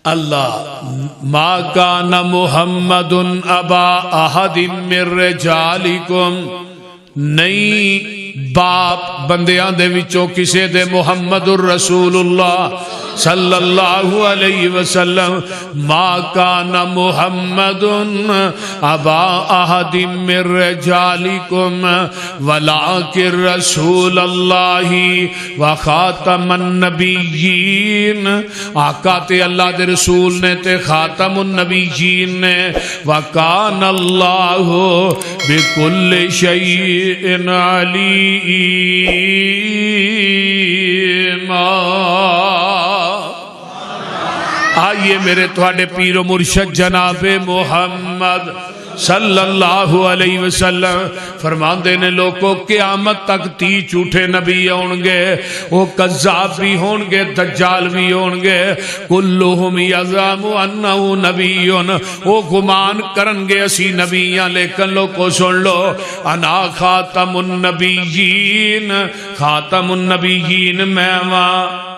اللہ ما کان محمد ابا احد من رجالکم، نہیں باپ بندیاں دے وچوں کسے دے محمد الرسول اللہ صلی اللہ علیہ وسلم، ما کان محمد ابا احد من رجالکم ولکن رسول اللہ وخاتم النبیین، آقا تے اللہ دے رسول نے تے خاتم النبیین نے، وکان اللہ بکل شیء علیم۔ آئیے میرے تھوڑے پیر و مرشد جناب محمد صلی اللہ علیہ وسلم فرماندے نے لوگوں قیامت تک 30 جھوٹے نبی ہون گے، وہ کذاب بھی ہون گے، دجال بھی ہون گے، کلہم یزعم انہ نبی، وہ گمان کرن گے اسی نبیاں، لیکن لوگوں سن لو انا خاتم النبیین، خاتم النبیین میں وہاں۔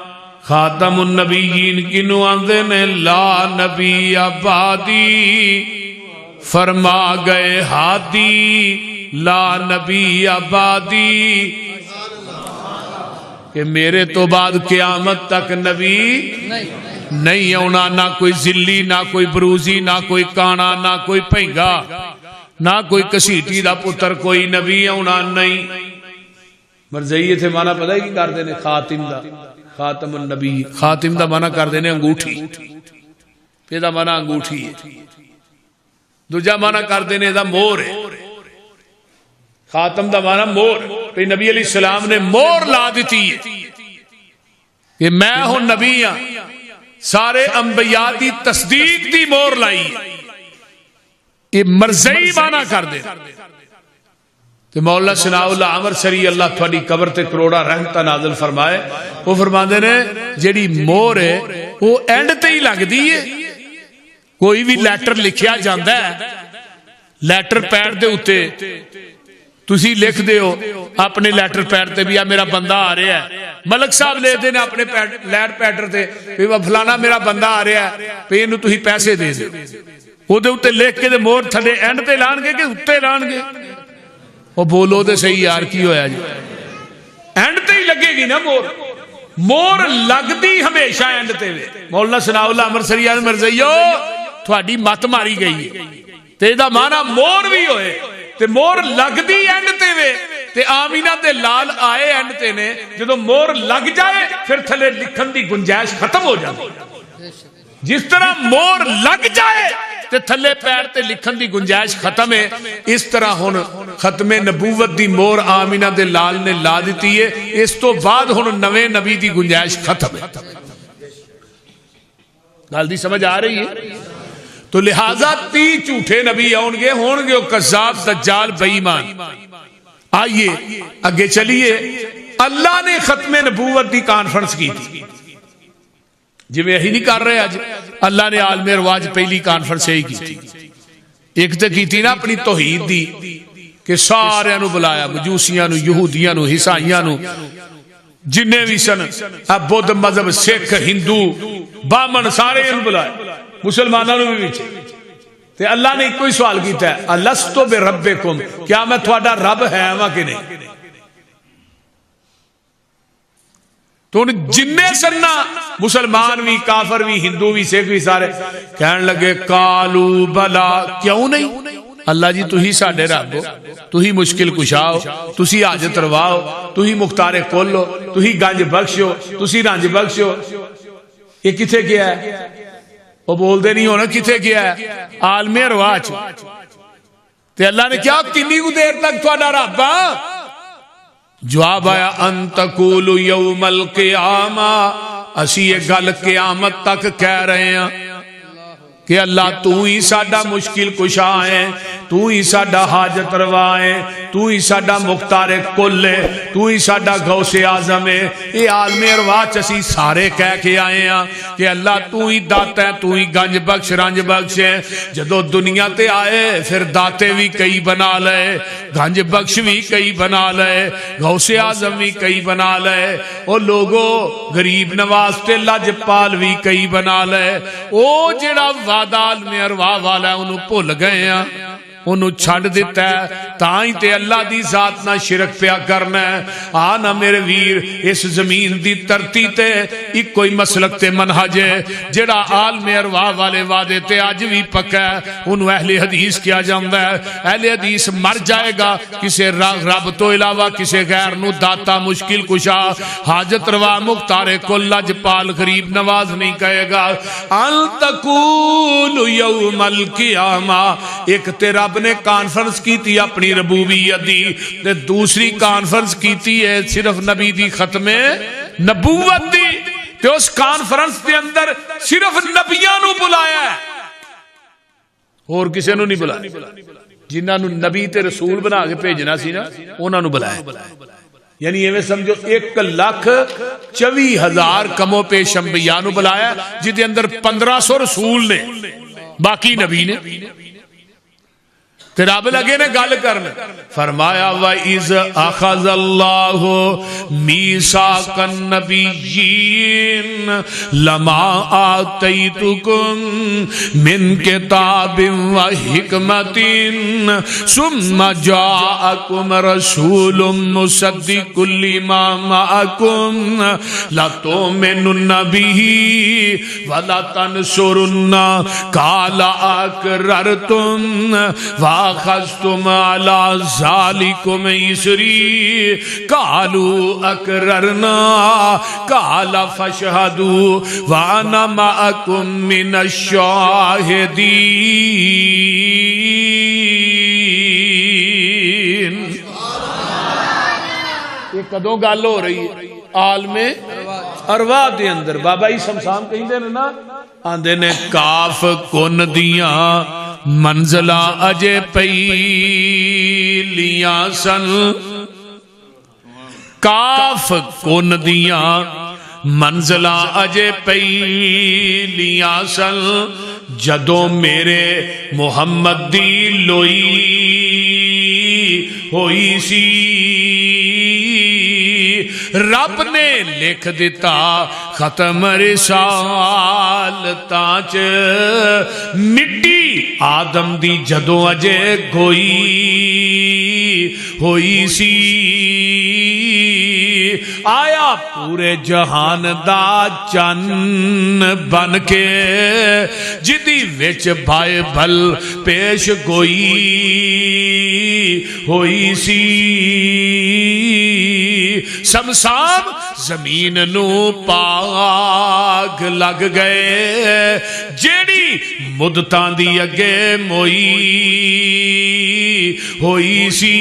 خاتم النبیین کنو آندے نے لا نبی آبادی، فرما گئے ہادی لا نبی آبادی، کہ میرے تو بعد قیامت تک نبی نہیں ہونا، نہ کوئی ذلی، نہ کوئی بروزی، نہ کوئی کانا، نہ کوئی پہنگا، نہ کوئی کسیٹی دا پتر، کوئی نبی ہونا نہیں۔ مرزائیے تھے مانا پتہ ہے کی کر دینے خاتم دا، خاتم النبی، خاتم دا مانا کر دینے انگوٹھی، پیدا مانا انگوٹھی ہے، دوجہ مانا کر دینے دا مور ہے، خاتم دا مانا مور، پہ نبی علیہ السلام نے مور لا دیتی ہے کہ میں ہوں نبی ہاں، سارے انبیاء دی تصدیق دی مور لائی، یہ مرزئی مانا کر دے۔ کہ مولا ثناء اللہ عمر سری اللہ تھوڑی قبر تے کروڑا رحمتہ نازل فرمائے، وہ فرماندے نے جیڑی مور ہے وہ اینڈ تے ہی لگ دی ہے، کوئی بھی لیٹر لکھیا جاندہ ہے، لیٹر پیڈ دے ہوتے تسی لکھ دے ہو اپنے لیٹر پیڈ تے بھی میرا بندہ آ رہا ہے، ملک صاحب لے دے نے اپنے لیٹ پیڈر تے فلانا میرا بندہ آ رہا ہے، پہ انہوں تسی پیسے دے دے، وہ دے ہوتے لکھ کے دے مور تھلے اینڈ تے لان گے کہ ہوتے لان گے؟ وہ بولو دے صحیح یار کی ہویا جی، اینڈ تے ہی لگے گی نا مور، مور لگ دی ہمیشہ اینڈ تے وے۔ مولانا ثناء اللہ عمر سری مرزائیو تھوڑی مت ماری گئی ہے، تے دا مانا مور بھی ہوئے، تے مور لگ دی اینڈ تے وے، تے آمینہ دے لال آئے اینڈ تے نے، جدو مور لگ جائے پھر تھلے لکھن دی گنجائش ختم ہو جائے، جس طرح مور لگ جائے تے تھلے پیر تے لکھن دی گنجائش ختم ہے، اس طرح ہن ختم نبوت دی مور آمینہ دے لال نے لا دیتی ہے، اس تو بعد ہن نویں نبی دی گنجائش ختم ہے۔ گل دی سمجھ آ رہی ہے؟ تو لہٰذا 30 جھوٹے نبی ہون گے کذاب دجال بے ایمان۔ آئیے آگے چلیے، اللہ نے ختم نبوت دی کانفرنس کی تھی، جی میں یہی نہیں کر رہے آج، اللہ نے عالم رواج پہلی کانفرنس یہی کی تھی، ایک تو کی تھی نا اپنی توحید دی کہ سارے انہوں بلایا، مجوسیاں نو، یہودیاں نو، عیسائیاں نو، جنہیں بھی سن بدھ مذہب، سکھ، ہندو، بامن، سارے انہوں بلایا، مسلمانوں نے بھی بیچے، تے اللہ نے کوئی سوال کیتا ہے الستو بربکم، کیا میں تھوڑا رب ہے ہاں کہ نہیں؟ تو ان جننے سننا مسلمان بھی، کافر بھی، ہندو بھی، سکھ بھی، سارے کہنے لگے قالو بلا، کیوں نہیں؟ اللہ جی تو ہی ساڑھے رب ہو، تو ہی مشکل کشاؤ، تو ہی حاجت رواؤ، تو ہی مختار کل ہو، تو ہی گنج بخش ہو، تو ہی رنج بخش ہو۔ یہ کتے کیا ہے؟ وہ بول دے نہیں ہونا کتے کیا ہے؟ عالم رواج۔ تے اللہ نے کیا کنی کو دیر تک تھوڑا رب ہاں؟ جواب آیا ان تقول یوم القیامہ، اسی یہ گل قیامت تک کہہ رہے ہیں کہ اللہ تو ہی ساڈا مشکل کشا ہے، تو ہی ساڈا حاجت روا ہے، تو ہی ساڈا مختار کل ہے، تو ہی ساڈا غوث اعظم ہے۔ یہ عالم ارواح چ اسی سارے کہہ کے آئے ہاں کہ اللہ تو ہی داتا ہے، تو ہی گنج بخش رنج بخش ہے۔ جدو دنیا تے آئے پھر داتے بھی کئی بنا لے، گنج بخش بھی کئی بنا لے، غوث اعظم بھی کئی بنا لے، او لوگو غریب نواز تے لجپال بھی کئی بنا لے۔ او جڑا وعدہ عالم ارواح والا ہے انہوں بھول گئے ہیں، انہوں چھڑ دیتا ہے، تائیں تے اللہ دی ذات نہ شرک پیا کرنا ہے۔ آنا میرے ویر اس زمین دی ترتی تے ایک کوئی مسلک تے منہج ہے جڑا عالم ارواح والے وعدے تے آج بھی پکا ہے، انہوں اہل حدیث کیا جاندہ ہے۔ اہل حدیث مر جائے گا کسے رب تو علاوہ کسے غیر نو داتا مشکل کشا حاجت روا مختار کل لجپال غریب نواز نہیں کہے گا۔ ان تقول یوم القیامہ، ایک تے رب نے کانفرنس کی تھی اپنی ربوبیت دی، تے دوسری کانفرنس کی تھی ہے صرف نبی دی ختم نبوت دی، تے اس کانفرنس دے اندر صرف نبیاں نو بلایا ہے اور کسے نو نہیں بلایا۔ جنہاں نو نبی تے رسول بنا کے بھیجنا سی نا انہاں نو بلایا، یعنی یہ سمجھو 1,24,000 کم و پیش انبیاء نو بلایا جدے اندر 1500 رسول نے باقی نبی نے۔ تے رب لگے نے گل کرنا، فرمایا وَإِذْ أَخَذَ اللَّهُ مِيثَاقَ النَّبِيِّينَ لَمَا آتَيْتُكُم مِّن كِتَابٍ وَحِكْمَةٍ ثُمَّ جَاءَكُمْ رَسُولٌ مُصَدِّقٌ لِّمَا مَعَكُمْ لَتُؤْمِنُنَّ بِهِ وَلَتَنصُرُنَّهُ قَالَ أَقْرَرْتُمْ وَأَخَذْتُمْ عَلَى ذَلِكُمْ إِصْرِي قَالُوا أَقْرَرْنَا قَالَ فَاشْهَدُوا وَأَنَا مَعَكُمْ مِنَ الشَّاهِدِينَ۔ یہ کدوں گل ہو رہی ہے؟ عالم ارواح دے اندر بابا ہی سمسام کہیں دے نا آندے نے کاف کن دیاں منزلہ اجے پہلیاں سن، کاف کن دیاں منزلہ اجے پہلیاں سن، جدوں میرے محمد دی لوئی ہوئی سی رب نے لکھ دیتا ختم رسالتاں چ مٹی آدم دی جدوں اجے گوئی ہوئی سی، آیا پورے جہان دا چن بن کے جدی وچ بائبل پیش گوئی ہوئی سی، سمسام زمین نو پاگ لگ گئے جیڑی مدتاں دی اگے موئی ہوئی سی۔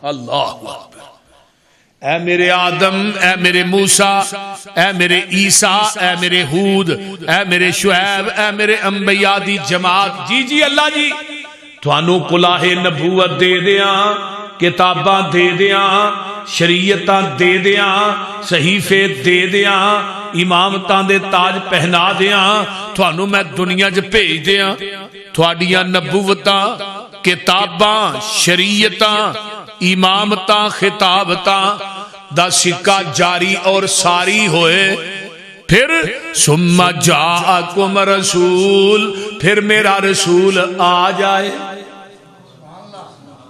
اللہ اکبر۔ اے میرے آدم، اے میرے موسیٰ، اے میرے عیسیٰ، اے میرے ہود، اے میرے شعیب، اے میرے انبیاء دی جماعت، جی اللہ جی تھانوں کلاہ نبوت دے دیاں، کتاباں دے دیاں، شریعتاں دے دیاں، صحیفے دے دیاں، امامتاں دے تاج پہنا دیاں، تھانوں میں دنیا جو بھیج دیاں، تھوڑیاں نبوتاں، کتاباں، شریعتاں، امامتاں، خطابتاں دا سکہ جاری اور ساری ہوئے، پھر ثم جاءکم رسول، پھر میرا رسول آ جائے۔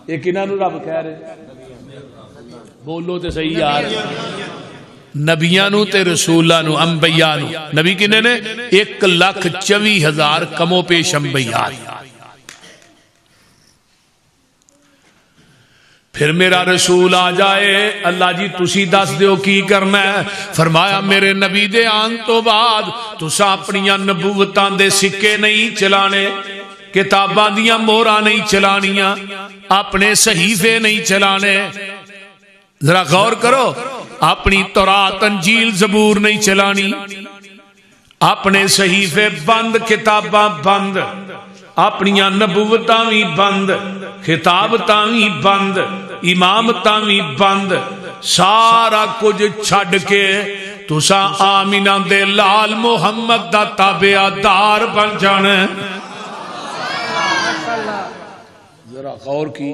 یہ کنہاں نو رب کہہ رہے؟ بولو تے صحیح یار، نبیاں نو تے رسولاں نو، انبیاء نو۔ نبی کنے نے 1,24,000 کم و پیش انبیاء۔ پھر میرا رسول آ جائے، اللہ جی تسی دس دیو کی کرنا ہے؟ فرمایا میرے نبی دے آن تو بعد تسا اپنیاں نبوتاں دے سکے نہیں چلانے، کتاباں دیاں موراں نہیں چلانیاں، اپنے صحیفے نہیں چلانے۔ ذرا غور کرو، اپنی تورات انجیل زبور نہیں چلانی، اپنے صحیفے بند، کتاباں بند، اپنیاں نبوتاں بھی بند، خطابتاں بھی بند، امامتاں بھی بند، سارا کچھ چھڈ کے تساں آمینہ دے لال محمد دا تابعدار بن جانا۔ ذرا غور کی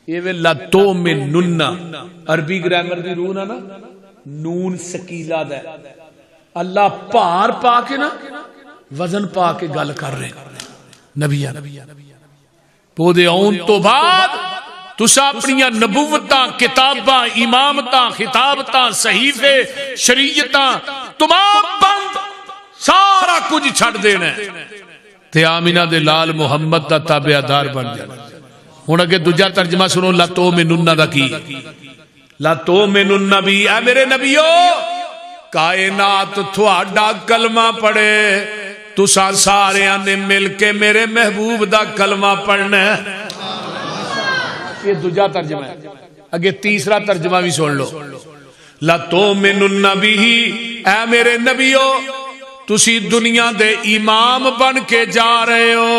یہ لَتُؤْمِنُنَّ عربی گرامر دی روح نا نون سکیلا دا اللہ پار پا کے نا وزن پا کے گل کر رہے نبیان تو دے آن تو بعد تسا اپنی نبوتاں، کتاباں، امامتاں، خطابتاں، صحیفے، شریعتاں تمام بند، سارا کچھ چھڑ دینا تے آمینہ دے لال محمد دا تابعدار بن جانا۔ ہن اگے دوجا ترجمہ سنو لَتُؤْمِنُنَّ دا کی لَتُؤْمِنُنَّ بِی، اے میرے نبیو کائنات تھوڑا کلمہ پڑھے، تسا سارے نے مل کے میرے محبوب دا کلمہ پڑھنا ہے۔ یہ دوجا ترجمہ ہے، اگے تیسرا ترجمہ بھی سن لو لَتُؤْمِنُنَّ بِهِ، اے میرے نبیو تسی دنیا دے امام بن کے جا رہے ہو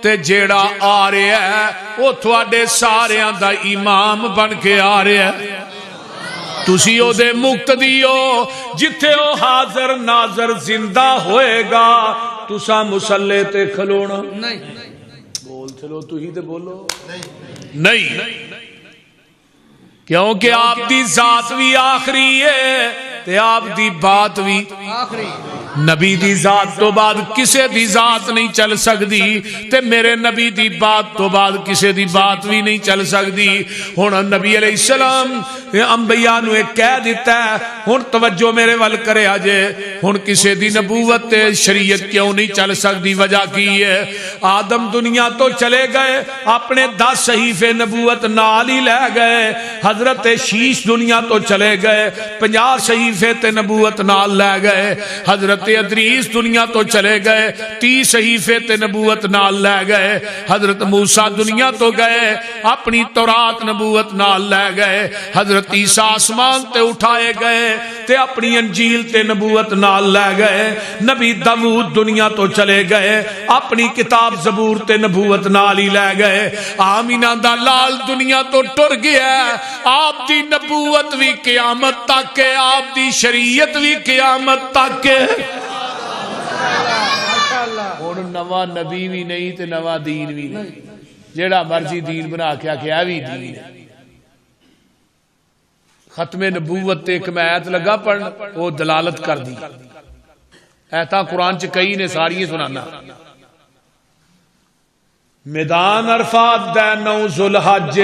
تے جیڑا آ رہے ہے وہ تھوڑے سارے دا امام بن کے آ رہے ہے، تسی او دے مقتدی ہو، جتھے او حاضر ناظر زندہ ہوئے گا تسا مسلح تے کھلونا نہیں، بول چلو تو ہی تے بولو نہیں، کیونکہ آپ دی ذات بھی آخری ہے تے آپ دی بات بھی آخری، نبی دی ذات تو بعد کسے دی ذات نہیں چل سکتی تے میرے نبی دی بات تو بعد کسے دی بات بھی نہیں چل سکتی۔ ہن نبی علیہ السلام انبیاء نو ایک کہہ دیتا ہے، ہن توجہ میرے ول کرے آجے، ہن کسے دی نبوت تے شریعت کیوں نہیں چل سکتی؟ وجہ کی ہے آدم دنیا تو چلے گئے، اپنے 10 صحیفے نبوت نال ہی لے گئے، حضرت شیش دنیا تو چلے گئے، 50 صحیفے تے نبوت نال لے گئے، حضرت ادریس دنیا تو چلے گئے، 30 صحیفے تے نبوت نال لے گئے، حضرت موسیٰ دنیا تو گئے، اپنی تورات نبوت نال لے گئے، حضرت عیسیٰ آسمان تے اٹھائے گئے تے اپنی انجیل تے نبوت نال لے گئے، نبی داؤد دنیا تو چلے گئے، اپنی کتاب زبور تے نبوت نال ہی لے گئے، آمینہ دا لال دنیا تو ٹر گیا، آپ دی نبوت بھی قیامت تک ہے، آپ دی شریعت بھی قیامت تک ہے۔ اور نوا نبی بھی نہیں تے نوا دین بھی نہیں، جیڑا مرضی دین بنا کے آکھیا بھی دین ہے۔ ختم نبوت تے ایک میں آیت لگا پڑھنا، وہ دلالت کر دی، ایتا قرآن چ کئی نے ساری سنانا۔ میدان عرفات دا 9 ذوالحج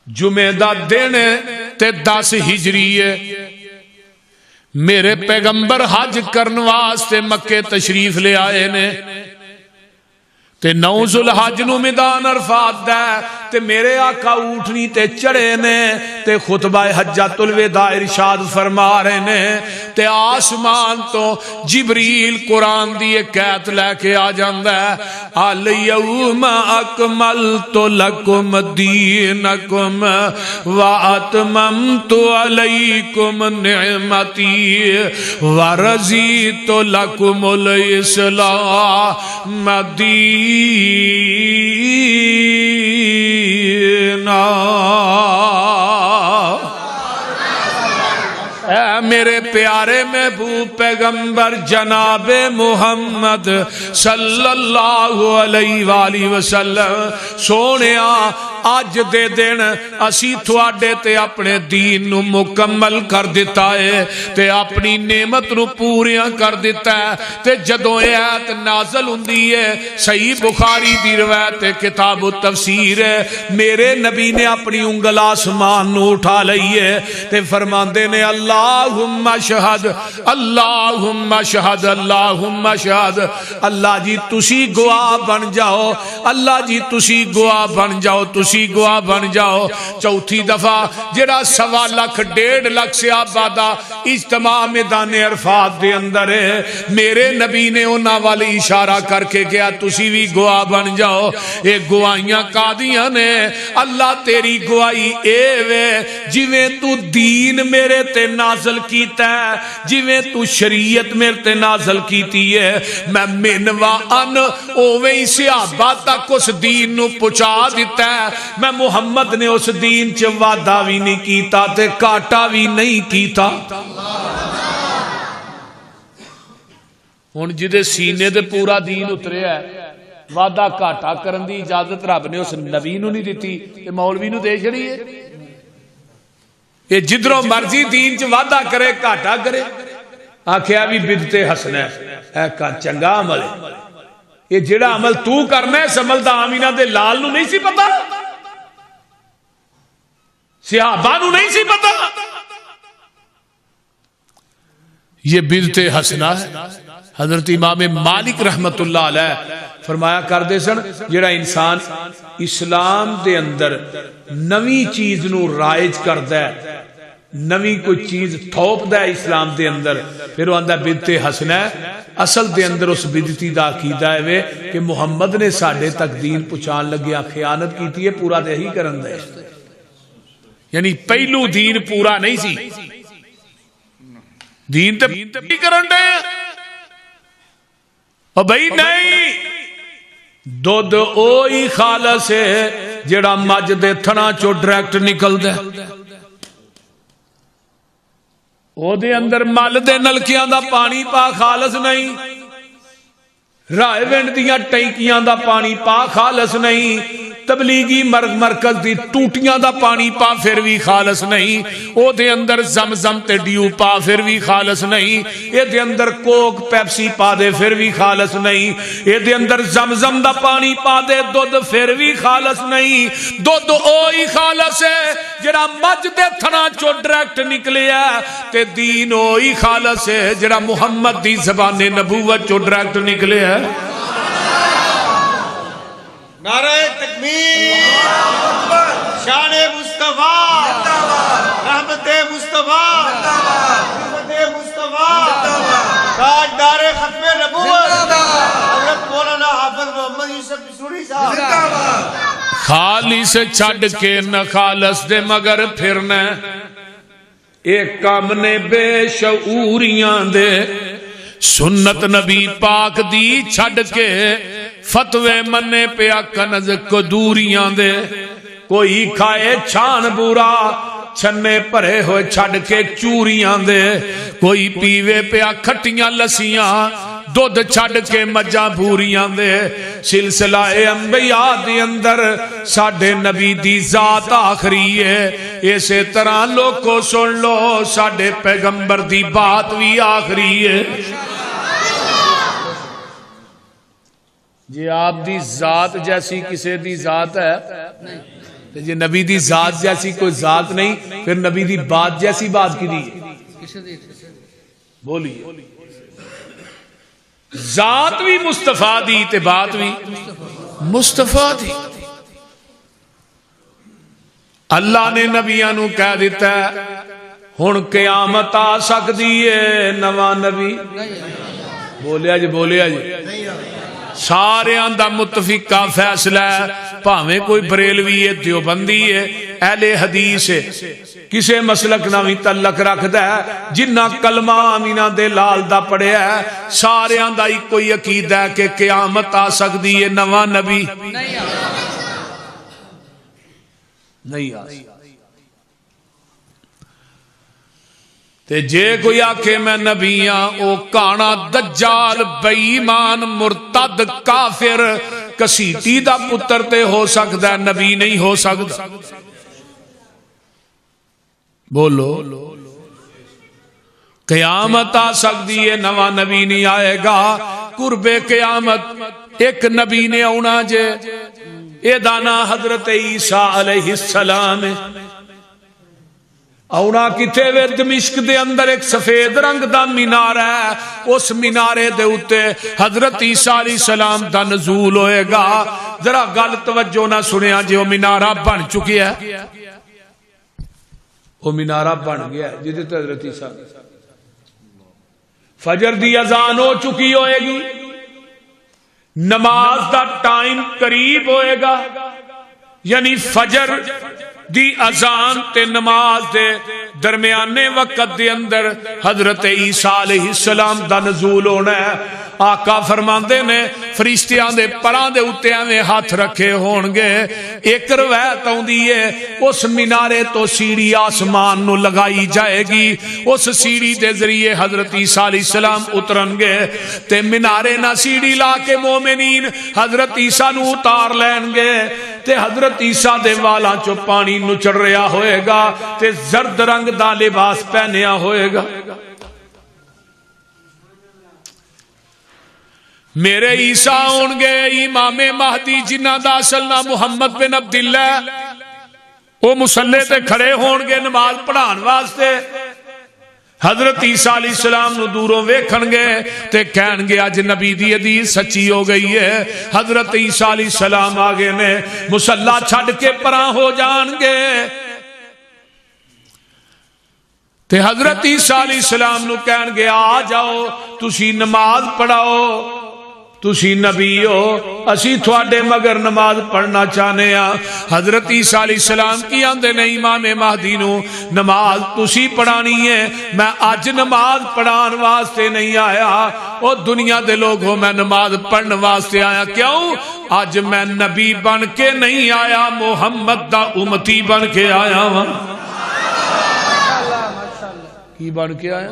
جمعہ دا دن تے 10 ہجری ہے، میرے پیغمبر حج کرن واسطے مکے تشریف لے آئے نے تے 9 ذوالحج نو میدان عرفات دا تے میرے آقا اونٹنی تے چڑھے نے تے خطبہ حجۃ الوداع ارشاد فرما رہے نے تے آسمان تو جبریل قرآن دی ایک آیت لے کے آ جاندا ہے، الیوم اکملت لکم دینکم واتممت علیکم نعمتی ورضیت لکم الاسلام دینا۔ اے میرے پیارے محبوب پیغمبر جناب محمد صلی اللہ علیہ وآلہ وسلم سونیا، آج دے دن اسی تھوڑے تے اپنے دین نو مکمل کر دیتا ہے تے اپنی نعمت نو پوریاں کر دیتا ہے تے جدوں آیت نازل ہوندی ہے، صحیح بخاری دی روایت کتاب التفسیر ہے، میرے نبی نے اپنی انگل آسمان نو اٹھا لئی ہے تے فرماندے نے اللہم شہد اللہم شہد اللہم شہد، اللہ جی تسی گواہ بن جاؤ، اللہ جی تسی گواہ بن جاؤ، تسی گواہ بن جاؤ۔ چوتھی دفعہ جڑا 1.25 لاکھ 1.5 لاکھ سے آبادہ اجتماع میدان عرفات دے اندر ہے، میرے نبی نے انہاں والی اشارہ کر کے کیا تسی بھی گواہ بن جاؤ۔ اے گواہیاں قادیاں نے، اللہ تیری گواہی اے وے جویں تو دین میرے تے نازل نازل کیتا ہے جویں تو شریعت میرے تے نازل کیتی ہے میں منوا ان اوویں ہی صحابہ تک اس دین نو پہنچا دیتا ہے میں محمد نے اس دین چ وعدہ بھی نہیں کیتا تے کاٹا بھی نہیں کیتا ہن جدے سینے تے پورا دین اتریا ہے وعدہ گھاٹا کرن دی اجازت رب نے اس نبی نو نہیں دیتی تے مولوی نو دے چھڑی ہے یہ جدروں مرضی دین چ وعدہ کرے گھاٹا کرے آکھیا بھی بدعت حسنہ ہے کا چنگا عمل ہے یہ جڑا عمل تو کرنا ہے اس عمل دا آمینہ دے لال نو نہیں سی پتا صحابہ نو نہیں سی پتا یہ بدعت حسنہ ہے حضرت امام مالک رحمت اللہ علیہ فرمایا کردے سن جڑا انسان اسلام دے اندر نوی چیز نو رائج کردا ہے نوی کوئی چیز تھوپدا ہے اسلام دے اندر پھر وہ آندا بدعت حسنہ ہے اصل دے اندر اس بدعتی دا عقیدہ ہے کہ محمد نے ساڈے تک دین پہنچان لگیا خیانت کیتی ہے پورا تے ہی کرن دے یعنی پہلو دین پورا نہیں سی دین تے کرن دے اور بھائی نہیں دودھ اوہی خالص ہے جڑا مجھ دے تھنا چو ڈائریکٹ نکل دے او دے اندر مل دے نلکیاں دا پانی پا خالص نہیں رائے ونڈ دیاں ٹینکیاں دا پانی پا خالص نہیں تبلیغی مرکز دی ٹوٹیاں دا پانی پا پھر بھی خالص نہیں او دے اندر زمزم تے ڈیو پا پھر بھی خالص نہیں اے دے اندر کوک پیپسی پا دے پھر بھی خالص نہیں اے دے اندر زمزم دا پانی پا دے دودھ پھر بھی خالص نہیں دودھ اوہی خالص ہے جڑا مجھ دے تھنا چو ڈائریکٹ نکلیا تے دین اوہی خالص ہے جڑا محمد دی زبان نبوت چو ڈائریکٹ نکلیا ہے نعرہ تکبیر شان مصطفیٰ رحمت مصطفیٰ رحمت مصطفیٰ تاجدار ختم نبوت حضرت مولانا حافظ محمد یوسف بسوری صاحب خالص چھڑ کے نہ خالص دے مگر پھرنا ایک کام نے بے شعوریاں دے سنت نبی پاک دی چھڑ کے فتوے منے پیا کنز کدوریاں دے کوئی کھائے چھان بورا چھنے پرے ہوئے چھڑ کے چوریاں دے کوئی پیوے پیا کھٹیاں لسیاں دودھ چھڑ کے مجھا بھوریاں دے سلسلہ انبیاء دی اندر ساڑھے نبی دی ذات آخری ہے ایسے طرح لوگوں سن لو ساڑھے پیغمبر دی بات بھی آخری ہے جی آپ دی ذات جیسی کسی دی ذات ہے جی نبی دی ذات جیسی کوئی ذات نہیں پھر نبی دی بات جیسی بات کی دی بولیے ذات بھی مصطفیٰ دی تے بات بھی مصطفیٰ دی اللہ نے نبیاں نو کہہ دیتا ہے ہن قیامت آ سکدی ہے نواں نبی بولیا جی سارے دا متفقہ فیصلہ ہے پاویں کوئی بریلوی ہے دیوبندی ہے اہل حدیث ہے کسے مسلک نہ بھی تعلق رکھدا ہے جنہ کلمہ آمینہ دے لال دا پڑھیا ہے سارے دا ہی کوئی عقیدہ ہے کہ قیامت آ سکدی ہے نواں نبی نہیں آ سکتی تے جے کوئی آکھے میں نبی ہاں او کانا دجال بے ایمان مرتد کافر کسیٹی دا پتر تے ہو سکتا ہے نبی نہیں ہو سکتا بولو قیامت آ سکتی ہے نواں نبی نہیں آئے گا قرب قیامت ایک نبی نے آنا جے اے دانا حضرت عیسیٰ علیہ السلام اونا کتے وے دمشق دے اندر ایک سفید رنگ دا مینار ہے اس مینارے دے اتے حضرت عیسیٰ علیہ السلام دا نزول ہوئے گا ذرا گل توجہ نہ سنیا جی وہ مینارہ بن چکی ہے وہ مینارہ بن گیا ہے جدے تو حضرت عیسیٰ فجر دی اذان ہو چکی ہوئے گی نماز دا ٹائم قریب ہوئے گا یعنی فجر دی اذان تے نماز دے درمیانے وقت دے اندر حضرت عیسیٰ علیہ السلام دا نزول ہونا ہے. آقا فرماندے نے فرشتیاں دے پراں دے اوتے ایویں ہاتھ رکھے ہون گے. ایک روایت آوندی ہے اس مینارے تو سیڑھی آسمان نو لگائی جائے گی, اس سیڑھی دے ذریعے حضرت عیسیٰ علیہ السلام اترن گے تے مینارے نہ سیڑھی لا کے مومنین حضرت عیسیٰ نو اتار لین گے تے حضرت عیسیٰ دے والاں چو پانی نچڑ رہا ہوئے گا تے زرد رنگ دا لباس پہنیا ہوئے گا. میرے عیسیٰ ہون گے امام مہدی جنہ دا اصل نام محمد بن عبداللہ, وہ مصلی تے کھڑے ہون گے نماز پڑھان واسطے. حضرت عیسیٰ علیہ السلام نو دوروں ویکھن گے تے کہن گے اج نبی دی حدیث سچی ہو گئی ہے. حضرت عیسیٰ علیہ السلام آگے نے مصلی چھڈ کے پراں ہو جان گے تے حضرت عیسیٰ علیہ السلام نو کہن گے آ جاؤ تسی نماز پڑھاؤ, تسی نبی ہو اسی تھوڑے مگر نماز پڑھنا چاہنے ہاں. حضرت عیسیٰ علیہ السلام کی آندے نے امام مہدی نو نماز تسی پڑھانی ہے, میں آج نماز پڑھان واسطے نہیں آیا, او دنیا دے لوگ ہو میں نماز پڑھن واسطے آیا. کیوں؟ آج میں نبی بن کے نہیں آیا, محمد دا امتی بن کے آیا ہوں. کی بن کے آیا؟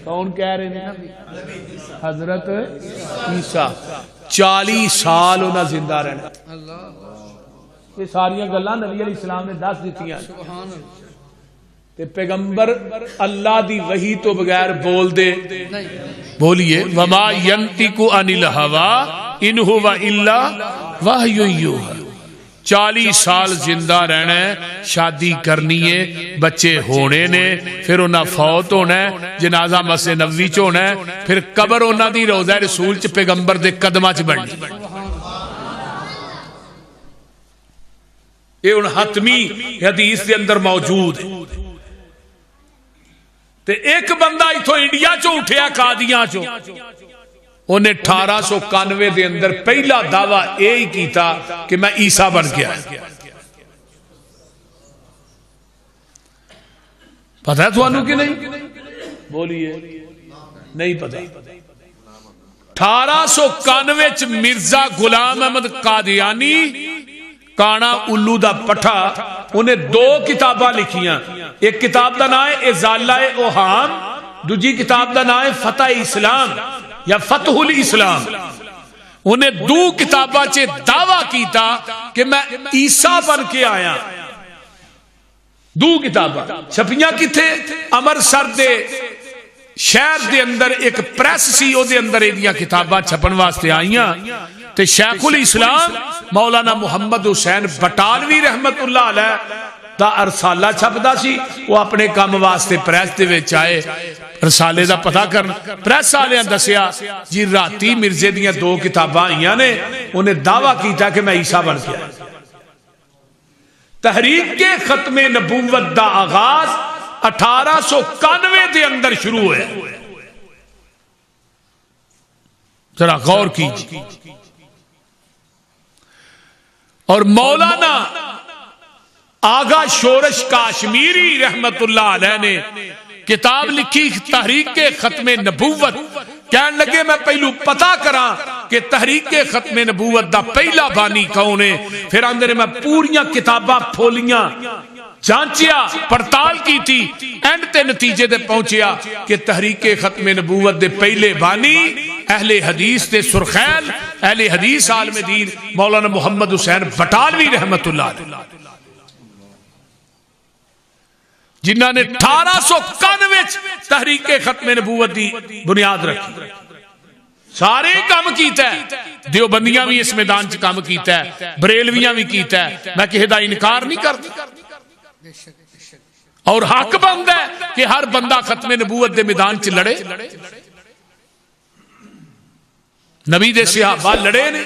کون کہہ رہے ہیں؟ حضرت عیسیٰ. 40 سال انہاں زندہ رہنا. یہ ساریاں گلاں نبی علیہ السلام نے دس دیتیاں تے پیغمبر اللہ دی وحی تو بغیر بول دے. بولیے وما ینطق عن الہوی ان هو الا وحی یوحی. 40 سال زندہ رہنا ہے, شادی کرنی ہے, بچے ہونے نے, پھر انہاں فوت ہونا ہے, جنازہ مسجد نبوی چ ہونا ہے, پھر قبر انہاں دی روضہ رسول چ پیغمبر دے قدماں چ بننی. یہ ان حتمی حدیث دے اندر موجود ہے. تے ایک بندہ ایتھوں انڈیا چوں اٹھیا قادیاں چوں, انہیں 1891 دے اندر پہلا دعویٰ یہی کیتا کہ میں عیسیٰ بن کے آیا. پتہ ہے تو انہوں کی نہیں؟ بولیے نہیں پتہ. 1891 مرزا غلام احمد قادیانی کانا الو دا پٹھا, انہیں 2 کتاباں لکھیاں. ایک کتاب دا نام ہے ازالہ اوہام, دوجی کتاب دا نام ہے فتح اسلام یا فتح الاسلام. انہیں 2 کتاباں چے دعویٰ کیتا کہ میں عیسیٰ بن کے آیا. 2 کتاباں چھپیاں کتھے؟ امرتسر دے شہر دے اندر ایک پریس سی, او دے اندر ایدیاں کتاباں چھپن واسطے آئیاں. تے شیخ الاسلام مولانا محمد حسین بٹالوی رحمت اللہ علیہ دا ارسالہ چھپدا سی, وہ اپنے کام واسطے پریس دے وچ آئے. رسالے دا پتہ کرن پریس والے دسیا جی راتی مرزے دیاں 2 کتاباں آئیاں نے, انہیں دعویٰ کیتا کہ میں عیسیٰ بن کے آیا. تحریک کے ختم نبوت دا آغاز 1891 دے اندر شروع ہوئے. ذرا غور کیجیے. اور مولانا آغا شورش کاشمیری رحمت اللہ علیہ نے کتاب لکھی تحریک کے ختم نبوت. کہنے لگے میں پہلو پتا کرا کہ تحریک کے ختم نبوت دا پہلا بانی کون ہے. پھر اندر میں پوریاں کتاباں پھولیاں, جانچیا, پڑتال کی تھی, اینڈ تے نتیجے دے پہنچیا کہ تحریک ختم نبوت دے پہلے بانی اہل حدیث دے سرخیل, اہل حدیث عالم دین مولانا محمد حسین بٹالوی رحمت اللہ علیہ, جنہاں نے 1891 تحریک ختم نبوت دی بنیاد رکھی. سارے کام کیتا ہے, دیوبندیاں بھی اس میدان چ کام کیتا ہے, بریلویاں بھی کیتا ہے, میں کسی دا انکار نہیں کرتا. اور حق بند ہے کہ ہر بندہ ختم نبوت دے میدان چ لڑے. نبی دے صحابہ لڑے نے.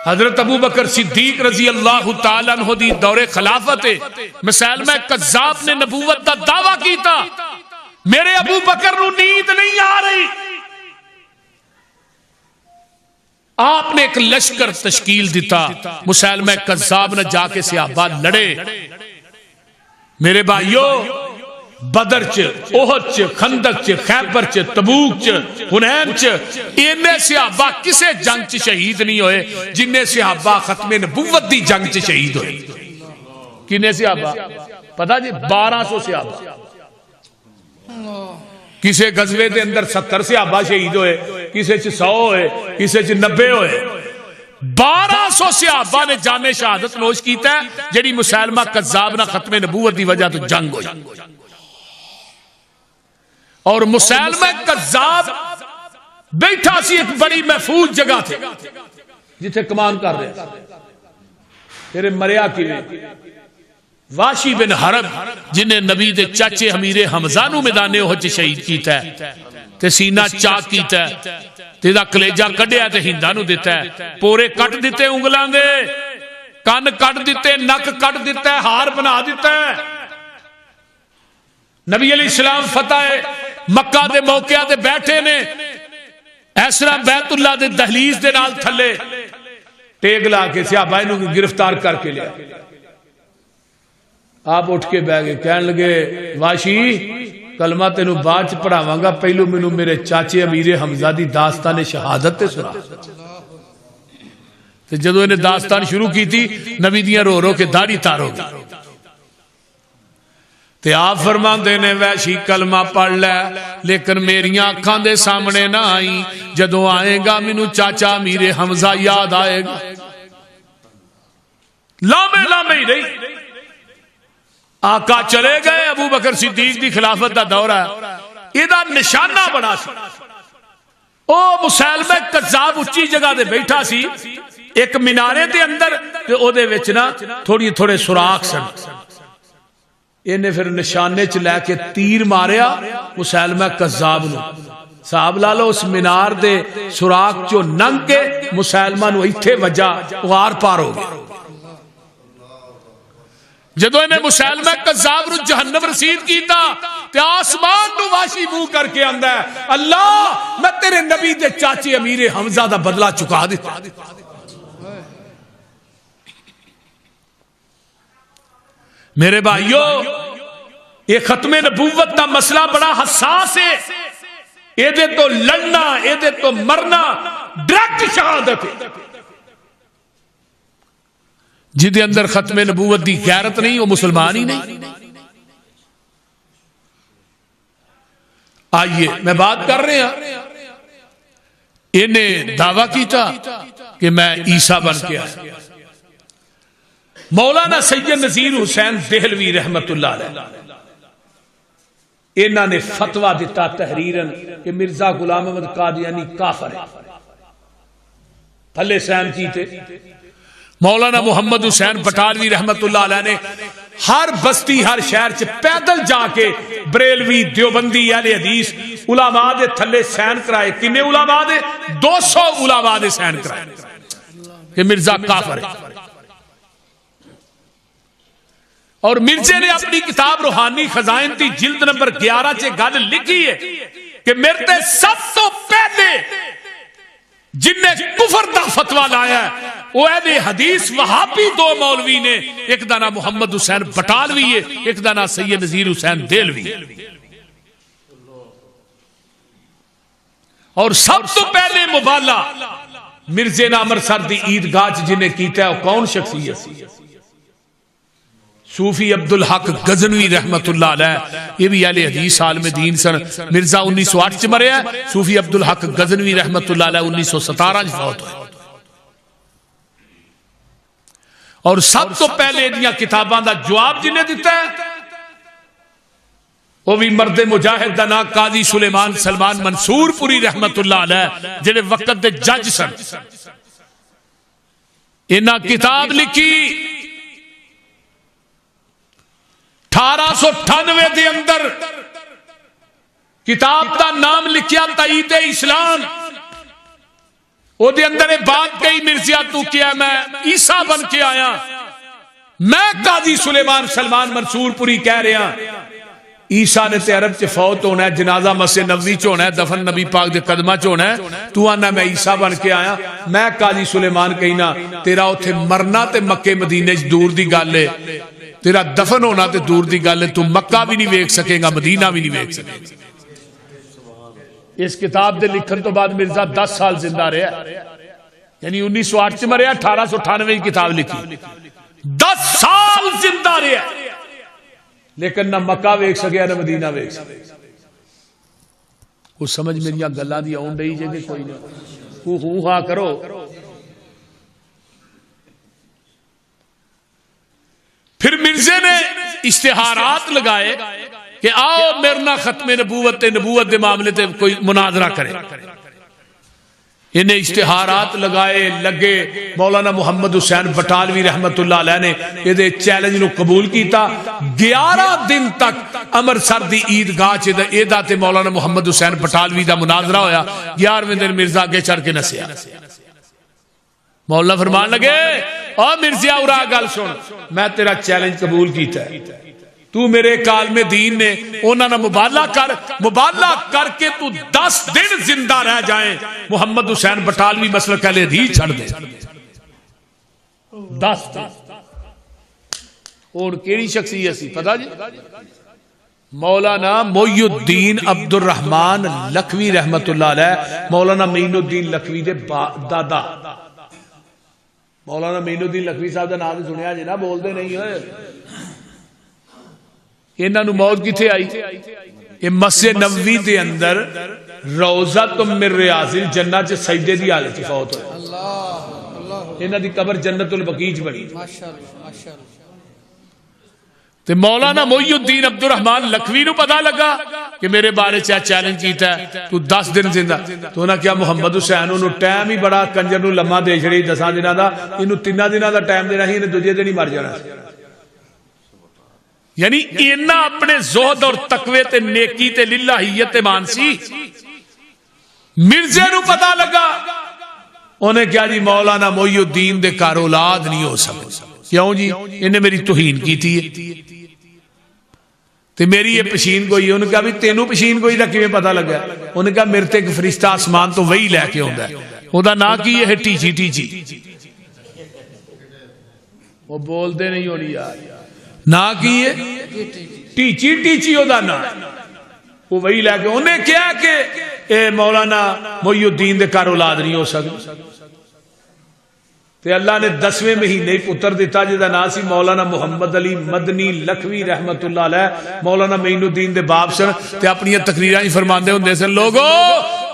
حضرت ابو بکر صدیق رضی اللہ تعالیٰ عنہ دی دور خلافت مسیلمہ کذاب نے نبوت دا دعویٰ کیتا. میرے ابو بکر نو نیند نہیں آ رہی, آپ نے ایک لشکر تشکیل دیتا, مسیلمہ کذاب نے جا کے صحابہ لڑے. میرے بھائیو بدر چ احد چ خندق چ خیبر چ تبوک چ حنین چ اینے صحابہ کسے جنگ چ شہید نہیں ہوئے جنہیں صحابہ ختم نبوت دی جنگ چ شہید ہوئے. کنے صحابہ پتہ جی 1200 صحابہ. کسے غزوے دے اندر 70 صحابہ شہید ہوئے, کسے چ 100 ہوئے, کسے چ 90 ہوئے. 1200 صحابہ نے جان شہادت نوش کیتا ہے جڑی مسلمہ کذاب نہ ختم نبوت دی وجہ تو جنگ ہوئی. اور مسلمہ کذاب بیٹھا سی ایک بڑی محفوظ جگہ تھے جتھے کمان کر رہے تیرے مریا کی واشی بن حرب جنہیں نبی دے چاچے امیر حمزہ نو میدان احد شہید کیتا ہے تے سینہ چاک کیتا ہے تے دا کلیجہ کڈیا تے ہندا نو دیتا ہے, پورے کٹ دیتے انگلاں دے, کان کٹ دیتے, نک کٹ دیتا ہے, ہار بنا دیتا ہے. نبی علیہ السلام فتح مکہ دے موقعہ دے بیٹھے نے ایسرا بیت اللہ دے دہلیز دے نال تھلے ٹیک لا کے صحابہ انہوں کو گرفتار کر کے لیا. آپ اٹھ کے بیٹھ گئے, کہنے لگے واشی کلمہ تینوں بعد چ پڑھاواں گا, پہلو مینوں میرے چاچے امیر حمزہ دی داستان شہادت تے سنا. تے جدوں انہیں داستان شروع کی تھی نبی دیاں رو رو کے داڑھی تار ہو گئی. تے آپ فرماندے نے ویشی کلمہ پڑھ لے لیکن میریاں آنکھاں دے سامنے نہ آئی, جدوں آئے گا مینوں چاچا امیر حمزہ یاد آئے گا. لامے لامے ہی رہی. آقا چلے گئے, ابو بکر صدیق دی خلافت دا دورہ ہے, ایدہ نشانہ بنا سی. او مسلمہ کذاب اچھی جگہ دے بیٹھا سی ایک منارے دے اندر تے او دے وچنا تھوڑے سوراخ سن. انہیں پھر نشانے چ لے کے تیر ماریا مسلمہ کذاب نو. صاحب لالو اس منار دے سوراخ چو ننگ کے مسلمہ نو ایتھے وجہ غار پار ہو گیا. جدو انہیں مسلمہ کذاب رو جہنم رسید کیتا تے آسمان نو واشی منہ کر کے آندا ہے اللہ میں تیرے نبی دے چاچے امیر حمزہ دا بدلہ چکا دیتا. میرے بھائیو یہ ختم نبوت دا مسئلہ بڑا حساس ہے. اے دے تو لڑنا, اے دے تو مرنا ڈائریکٹ شہادت ہے. جدے اندر ختم نبوت دی غیرت نہیں وہ مسلمان ہی نہیں. آئیے میں بات کر رہے ہیں, انہیں دعویٰ کیتا کہ میں عیسیٰ بن کے آیا. مولانا سید نذیر حسین دہلوی رحمت اللہ علیہ انہوں نے فتوہ دیتا تحریرن کہ مرزا غلام احمد قادیانی کافر ہے. تھلے سین کی تھے. مولانا محمد حسین بٹالوی رحمت اللہ علیہ نے ہر بستی ہر شہر چ پیدل جا کے بریلوی دیوبندی اہل حدیث علماء دے تھلے سین کرائے. کنے علماء دے 200 علماء دے سین کرائے کہ مرزا کافر ہے. اور مرزے نے اپنی کتاب روحانی خزائن دی جلد نمبر 11 چ گل لکھی ہے کہ میرے تے سب تو پہلے جن نے کفر دا فتوہ لایا ہے وہ اہل حدیث وہابی 2 مولوی نے, ایک دا نام محمد حسین بٹالوی ہے, ایک دا نام سید نذیر حسین دہلوی. اور سب تو پہلے مبالہ مرزے نامر سر دی عیدگاہ جنہیں کیتا ہے وہ کون شخصیت؟ صوفی عبدالحق غزنوی رحمت اللہ علیہ. یہ بھی اہل حدیث عالم دین سن. مرزا 1908 چ مریا, صوفی عبدالحق غزنوی رحمت اللہ علیہ 1917 چ فوت ہوئے. اور سب تو پہلے دیاں کتاباں دا جواب جنہیں دیتا ہے وہ بھی مرد مجاہد دا نام قاضی سلیمان سلمان منصور پوری رحمت اللہ علیہ جنہیں وقت دے جج سن. انہاں کتاب لکھی 1898 دے اندر کتاب دا نام لکھیا تائید اسلام. او دے اندر بات کئی مرزیا تو کیا میں عیسیٰ بن کے آیا, میں قاضی سلیمان سلمان منصور پوری کہہ رہے ہیں عیسیٰ نے تے عرب چ فوت ہونا ہے, جنازہ مسجد نبوی چ ہونا ہے, دفن نبی پاک دے قدمہ چ ہونا ہے, تو آنا میں عیسیٰ بن کے آیا. میں قاضی سلیمان کہینا تیرا اوتھے مرنا تے مکے مدینے چ دور دی گل ہے, تیرا دفن ہونا تے دور دی گل ہے، تو مکہ بھی نہیں ویکھ سکے گا، مدینہ بھی نہیں ویکھ سکے گا۔ اس کتاب دے لکھن تو بعد مرزا 10 سال زندہ رہا، یعنی 1908 چ مریا، 1898 کتاب لکھی، 10 سال زندہ رہا، لیکن نہ مکہ ویکھ سکیا نہ مدینہ ویکھ سکیا۔ کچھ سمجھ میری گلاں دی آن رہی جے کہ کوئی نہیں؟ ہوں ہاں کرو۔ پھر مرزے نے اشتہارات لگائے کہ آؤ میرے نہ ختم نبوت دے معاملے تے کوئی مناظرہ کرے۔ انہیں اشتہارات لگائے لگے، مولانا محمد حسین بٹالوی رحمت اللہ علیہ نے یہ چیلنج نو قبول کیتا۔ 11 دن تک امرسر دی عیدگاہ چیدہ تے مولانا محمد حسین بٹالوی دا مناظرہ ہویا۔ 11ویں دن مرزا کے چڑھ کے نسیا۔ مولانا فرمان لگے، او مرزیا اورا گل سن، میں تیرا چیلنج قبول کیتا ہے، تو میرے کالم دین نے انہاں نہ مبالغہ کر کے تو 10 دن زندہ رہ جائیں، محمد حسین بٹالوی مسلک اہل حدیث چھڑ دے۔ 10 دن اور کیڑی شخصیت سی پتہ جی؟ مولانا معی الدین عبد الرحمن لکھوی رحمت اللہ علیہ، مولانا معین الدین لکھوی دے دادا۔ مولانا معین الدین لکھوی صاحب دا نام سنیا جی نا، بول دے نہیں ہوئے۔ انہاں نو موت کتھے آئی؟ یہ مسجد نبوی دے اندر روضۃ من ریاض الجنہ چ سجدے دی حالت فوت ہوئے۔ انہاں دی قبر جنت البقیع چ بنی۔ تے مولانا معی الدین عبد الرحمن لکھوی نو پتہ لگا کہ میرے بارے چیلنج کیتا ہے، تو 10 دن زندہ۔ تو انہاں کیا محمد حسین انہوں ٹائم ہی بڑا کنجر نو لمحہ دے چھڑی 10 دنوں دا، انہوں 3 دنوں دا ٹائم دینا ہی، انہیں دوجے دن ہی مر جانا۔ یعنی اینا اپنے زہد اور تقوی تے نیکی تے للہیت تے مانسی۔ مرزے نو پتہ لگا، انہیں کیا جی مولانا معی الدین دے کار اولاد نہیں ہو سکتے۔ کیوں جی؟ انہیں میری توہین کی تھی تے میری یہ پشین گوئی ہے۔ انہوں نے کہا بھی تینوں پشین گوئی دا کیویں پتہ لگا؟ انہوں نے کہا میرے تے ایک فرشتہ آسمان تو وہی لے کے ہوندا ہے، خدا نہ کی یہ ہے ٹیچی ٹیچی۔ وہ بول دے نہیں ہونی یار، نہ کی یہ ٹیچی ٹیچی ہو دا نہ، وہ وہی لے کے۔ انہیں کیا کہ اے مولانا معی الدین دے کار اولاد نہیں ہو سکتے۔ تے اللہ نے 10ویں مہینے پتر دیتا جدا نام سی مولانا محمد علی مدنی لکھوی رحمت اللہ علیہ، مولانا معین الدین دے باپ سن۔ تے اپنی تقریراں ہی فرماندے ہوندے سن، لوگو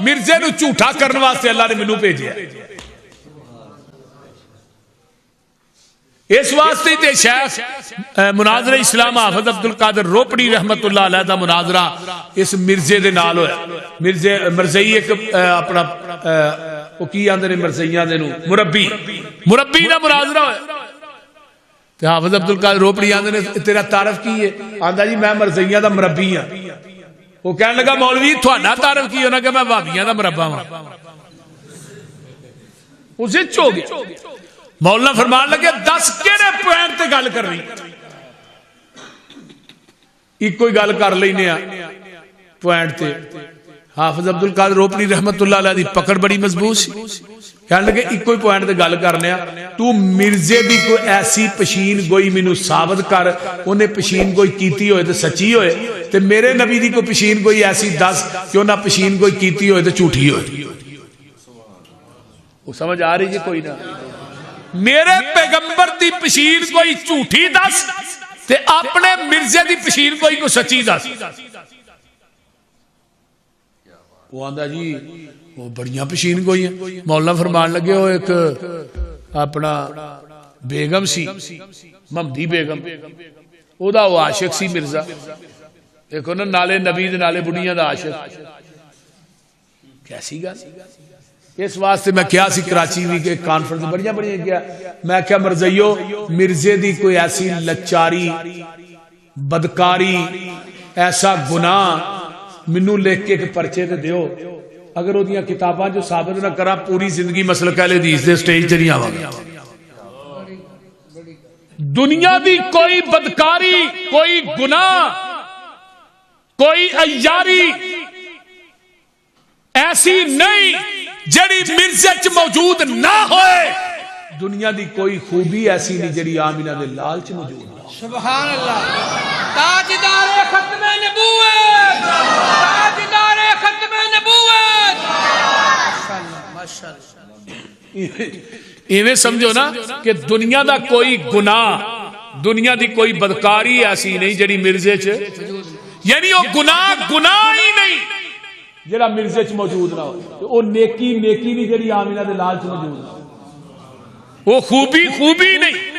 مرزے نو جھوٹا کرن واسطے اللہ نے مینوں بھیجیا۔ اس واسطے تے شیخ مناظرہ اسلام حافظ عبد القادر روپڑی رحمت اللہ علیہ دا مناظرہ اس مرزے دے نال ہویا۔ مرزئی ایک اپنا وہ کی آندے نے مرزیاں دے نو مربی دا مناظرہ ہویا۔ تے حافظ عبد القادر روپڑی آندے نے تیرا تعارف کی ہے؟ آندا جی میں مرزیاں دا مربی ہاں۔ وہ کہنے لگا مولوی تھوڑا تعارف کی؟ انہاں کہ میں وہابیاں دا مربا ہاں۔ اسے چو گیا۔ مولانا فرمان لگے 10 کیڑے پوائنٹ تے گل کر رہی، ایک کوئی گل کر لینے پوائنٹ تے۔ حافظ عبد القادر روپڑی رحمت اللہ علیہ دی پکڑ بڑی مضبوط سی۔ کہنے لگے ایک کوئی پوائنٹ تے گل کرنے، تو مرزے دی کوئی ایسی پشین گوئی مینوں ثابت کر، انہیں پشین گوئی کیتی ہوئے تے سچی ہوئے، تے میرے نبی دی کوئی پشین گوئی ایسی دس کہ انہیں پشین گوئی کیتی ہوئے تے جھوٹی ہوئے۔ وہ سمجھ آ رہی جی کوئی نہ؟ میرے پیغمبر دی پشین کوئی جھوٹی دس تے اپنے مرزے دی پشین کوئی سچی دس۔ وہ آندا جی وہ بڑیاں پشین گوئی ہیں۔ مولانا فرمان لگے وہ ایک اپنا بیگم سی ممدی بیگم، او دا وہ عاشق سی مرزا، ایک انہوں نالے نبی دے نالے بڑیاں دا عاشق۔ کیسی گا؟ اس واسطے میں کیا سی کراچی بھی کہ کانفرنس بڑیاں کیا، میں کیا مرزیو مرزے دی کوئی ایسی لچاری بدکاری ایسا گناہ منو لکھ کے پرچے تے دیو، اگر وہ دیاں کتاباں جو ثابت نہ کرا پوری زندگی مسلک اہل حدیث دے سٹیج تے نہیں آواں گا۔ دنیا دی کوئی بدکاری، کوئی گناہ، کوئی عیاری ایسی نہیں جڑی مرزے چ موجود نہ ہوئے، دنیا دی کوئی خوبی ایسی نہیں جڑی آمینہ دے لال چ موجود نہ سبحان اللہ. تاجدار ختم نبوت، تاجدار ختم نبوت. ماشاءاللہ. ایویں سمجھو نا کہ دنیا دا کوئی گناہ، دنیا دی کوئی بدکاری ایسی نہیں جڑی مرزے چ، یعنی وہ گناہ ہی نہیں جڑا مرزے چ موجود نہ ہو، وہ نیکی نہیں جڑی آمینہ دے لال چ موجود نہ ہو، وہ خوبی نہیں